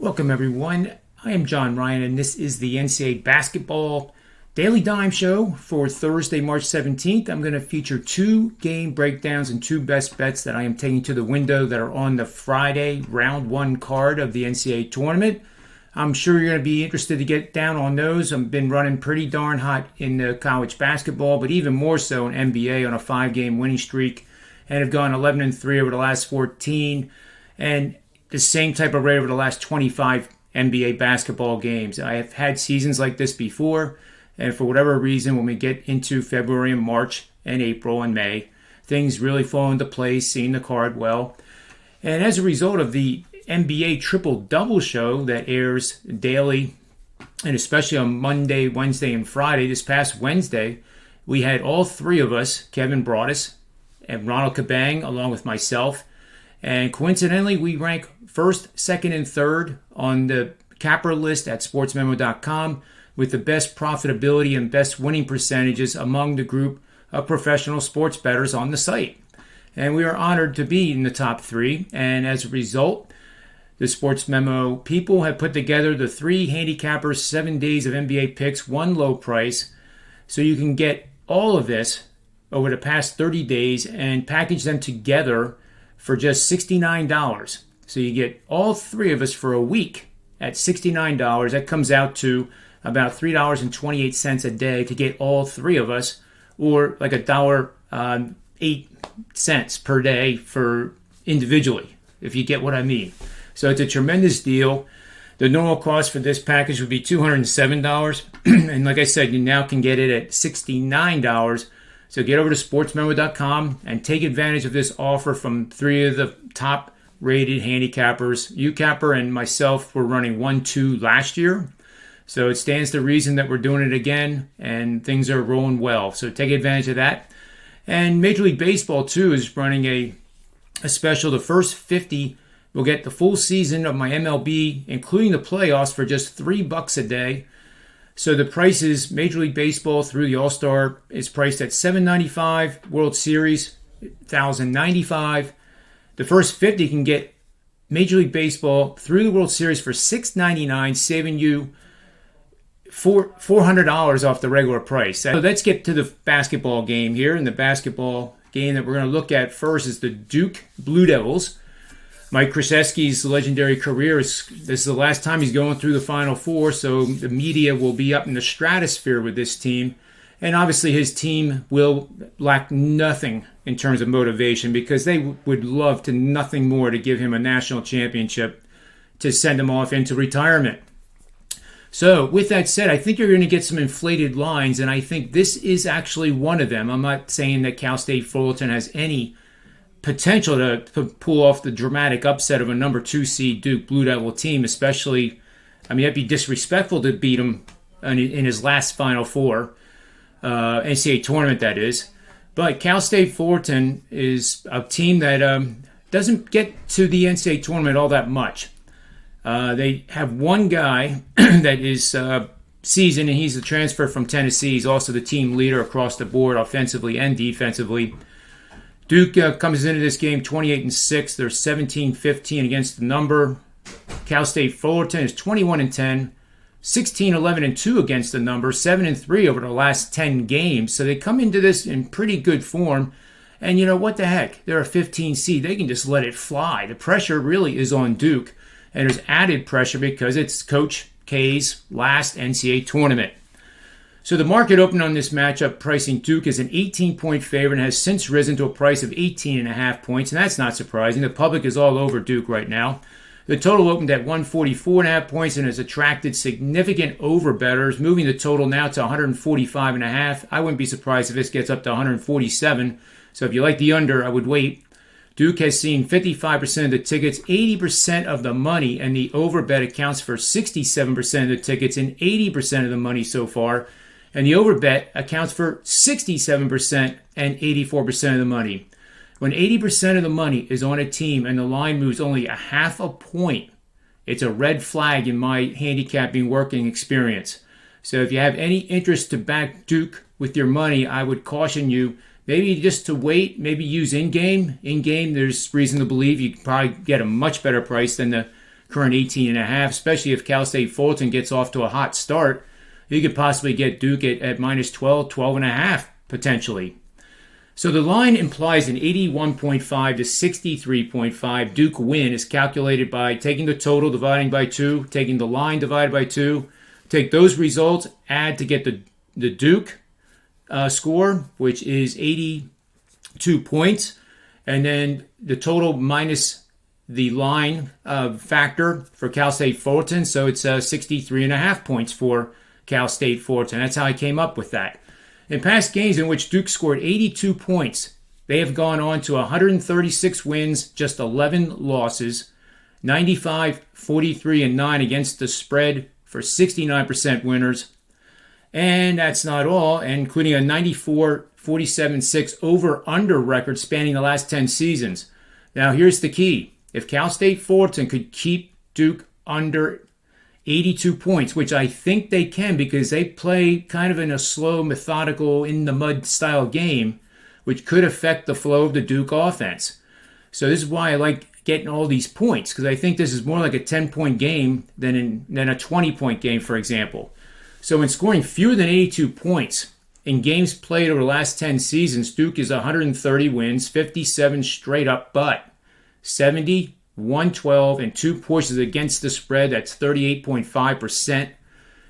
Welcome, everyone. I am John Ryan, and this is the NCAA Basketball Daily Dime Show for Thursday, March 17th. I'm going to feature two game breakdowns and two best bets that I am taking to the window that are on the Friday round one card of the NCAA tournament. I'm sure you're going to be interested to get down on those. I've been running pretty darn hot in the college basketball, but even more so in NBA on a 5-game winning streak, and have gone 11-3 over the last 14. And the same type of rate over the last 25 NBA basketball games. I have had seasons like this before, and for whatever reason, when we get into February and March and April and May, things really fall into place, seeing the card well. And as a result of the NBA triple-double show that airs daily, and especially on Monday, Wednesday, and Friday, this past Wednesday, we had all three of us, Kevin Broadus and Ronald Kabang, along with myself. And coincidentally, we rank first, second, and third on the capper list at sportsmemo.com with the best profitability and best winning percentages among the group of professional sports bettors on the site. And we are honored to be in the top three. And as a result, the Sports Memo people have put together the three handicappers 7 days of NBA picks, one low price. So you can get all of this over the past 30 days and package them together for just $69. So you get all three of us for a week at $69. That comes out to about $3.28 a day to get all three of us, or like $1.08 per day for individually, if you get what I mean. So it's a tremendous deal. The normal cost for this package would be $207. And like I said, you now can get it at $69. So get over to sportsmemo.com and take advantage of this offer from three of the top-rated handicappers. UCapper and myself were running 1-2 last year. So it stands to reason that we're doing it again, and things are rolling well. So take advantage of that. And Major League Baseball, too, is running a special. The first 50 will get the full season of my MLB, including the playoffs, for just $3 a day. So the price is Major League Baseball through the All-Star is priced at $795. World Series, $1,095. The first 50 can get Major League Baseball through the World Series for $699, saving you $400 off the regular price. So let's get to the basketball game here. And the basketball game that we're going to look at first is the Duke Blue Devils. Mike Krzyzewski's legendary career, this is the last time he's going through the Final Four, so the media will be up in the stratosphere with this team. And obviously his team will lack nothing in terms of motivation, because they would love to nothing more to give him a national championship to send him off into retirement. So with that said, I think you're going to get some inflated lines, and I think this is actually one of them. I'm not saying that Cal State Fullerton has any potential to pull off the dramatic upset of a number 2 seed Duke Blue Devil team, especially, I mean, that'd be disrespectful to beat him in his last Final Four, NCAA tournament, that is. But Cal State Fullerton is a team that doesn't get to the NCAA tournament all that much. They have one guy that is seasoned, and he's a transfer from Tennessee. He's also the team leader across the board, offensively and defensively. Duke comes into this game 28-6. They're 17-15 against the number. Cal State Fullerton is 21-10, 16-11-2 against the number, 7-3 over the last 10 games. So they come into this in pretty good form. And you know, what the heck? They're a 15 seed. They can just let it fly. The pressure really is on Duke. And there's added pressure because it's Coach K's last NCAA tournament. So the market opened on this matchup pricing Duke as an 18-point favorite and has since risen to a price of 18.5 points, and that's not surprising. The public is all over Duke right now. The total opened at 144.5 points and has attracted significant over-bettors, moving the total now to 145.5. I wouldn't be surprised if this gets up to 147. So if you like the under, I would wait. Duke has seen 55% of the tickets, 80% of the money, and the over-bet accounts for 67% of the tickets and 80% of the money so far. And the overbet accounts for 67% and 84% of the money. When 80% of the money is on a team and the line moves only a half a point, it's a red flag in my handicapping working experience. So if you have any interest to back Duke with your money, I would caution you maybe just to wait, maybe use in-game. In-game, there's reason to believe you can probably get a much better price than the current 18.5, especially if Cal State Fullerton gets off to a hot start. You could possibly get Duke at minus 12, 12.5 potentially. So the line implies an 81.5 to 63.5 Duke win is calculated by taking the total, dividing by 2, taking the line, divided by 2. Take those results, add to get the Duke score, which is 82 points, and then the total minus the line factor for Cal State Fullerton. So it's 63.5 points for Cal State Fullerton. That's how I came up with that. In past games in which Duke scored 82 points, they have gone on to 136 wins, just 11 losses, 95, 43, and 9 against the spread for 69% winners. And that's not all, including a 94, 47, 6 over-under record spanning the last 10 seasons. Now, here's the key. If Cal State Fullerton could keep Duke under 82 points, which I think they can because they play kind of in a slow, methodical, in-the-mud style game, which could affect the flow of the Duke offense. So this is why I like getting all these points, because I think this is more like a 10-point game than a 20-point game, for example. So in scoring fewer than 82 points in games played over the last 10 seasons, Duke is 130 wins, 57 straight up, but 70, 112, and 2 pushes against the spread. That's 38.5%,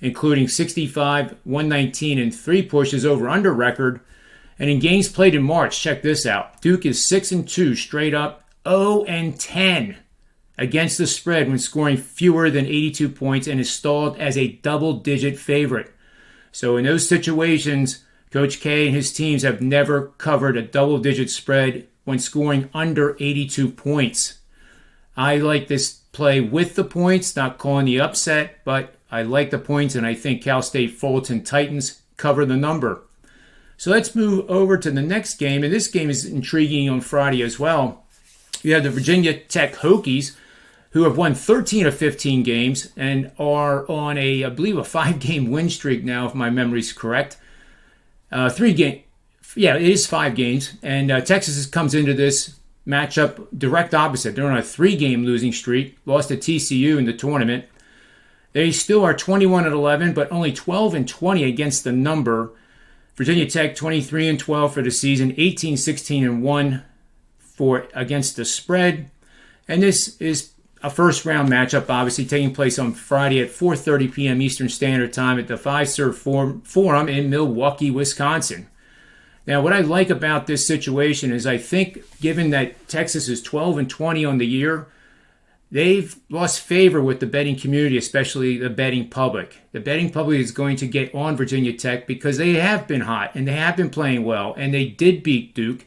including 65, 119, and 3 pushes over under record. And in games played in March, check this out. Duke is 6-2 straight up, 0-10 against the spread when scoring fewer than 82 points, and is stalled as a double-digit favorite. So in those situations, Coach K and his teams have never covered a double-digit spread when scoring under 82 points. I like this play with the points, not calling the upset, but I like the points, and I think Cal State Fullerton Titans cover the number. So let's move over to the next game, and this game is intriguing on Friday as well. You have the Virginia Tech Hokies, who have won 13 of 15 games and are on I believe, a 5-game win streak now, if my memory's correct. 3 games. Yeah, it is 5 games. And Texas comes into this matchup direct opposite. They're on a 3-game losing streak, lost to TCU in the tournament. They still are 21-11, but only 12-20 against the number. Virginia Tech 23-12 for the season, 18-16-1 for against the spread. And this is a first-round matchup, obviously, taking place on Friday at 4:30 p.m. Eastern Standard Time at the Fiserv Forum in Milwaukee, Wisconsin. Now, what I like about this situation is I think, given that Texas is 12-20 on the year, they've lost favor with the betting community, especially the betting public. The betting public is going to get on Virginia Tech because they have been hot and they have been playing well, and they did beat Duke.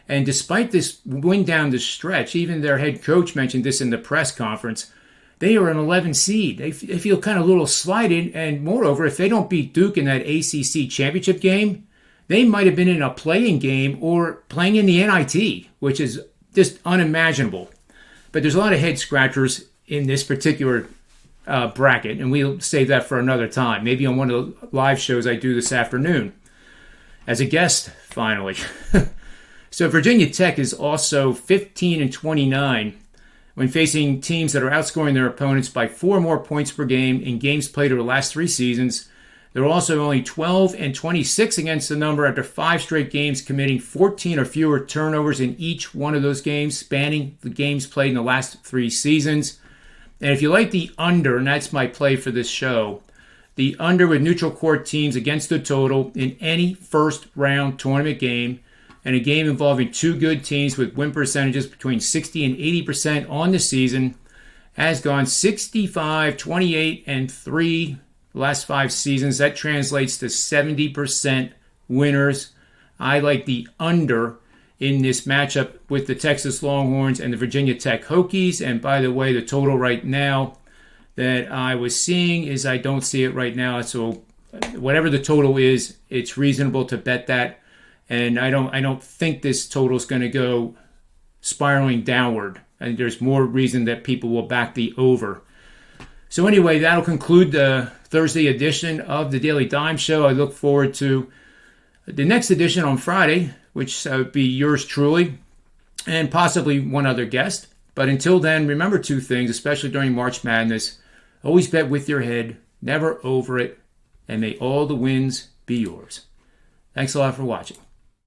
And despite this win down the stretch, even their head coach mentioned this in the press conference, they are an 11 seed. They feel kind of a little slighted, and moreover, if they don't beat Duke in that ACC championship game, they might have been in a playing game or playing in the NIT, which is just unimaginable. But there's a lot of head scratchers in this particular bracket, and we'll save that for another time. Maybe on one of the live shows I do this afternoon as a guest, finally. So Virginia Tech is also 15-29 when facing teams that are outscoring their opponents by 4 more points per game in games played over the last 3 seasons. They're also only 12-26 against the number after 5 straight games, committing 14 or fewer turnovers in each one of those games, spanning the games played in the last 3 seasons. And if you like the under, and that's my play for this show, the under with neutral court teams against the total in any first-round tournament game, and a game involving 2 good teams with win percentages between 60 and 80% on the season, has gone 65, 28, and 3 the last 5 seasons. That translates to 70% winners. I like the under in this matchup with the Texas Longhorns and the Virginia Tech Hokies. And by the way, the total right now that I was seeing is I don't see it right now. So whatever the total is, it's reasonable to bet that. And I don't think this total is going to go spiraling downward. And there's more reason that people will back the over. So anyway, that'll conclude the Thursday edition of the Daily Dime Show. I look forward to the next edition on Friday, which would be yours truly, and possibly one other guest. But But until then, remember two things, especially during March Madness. Always bet with your head, never over it, and may all the wins be yours. Thanks a lot for watching.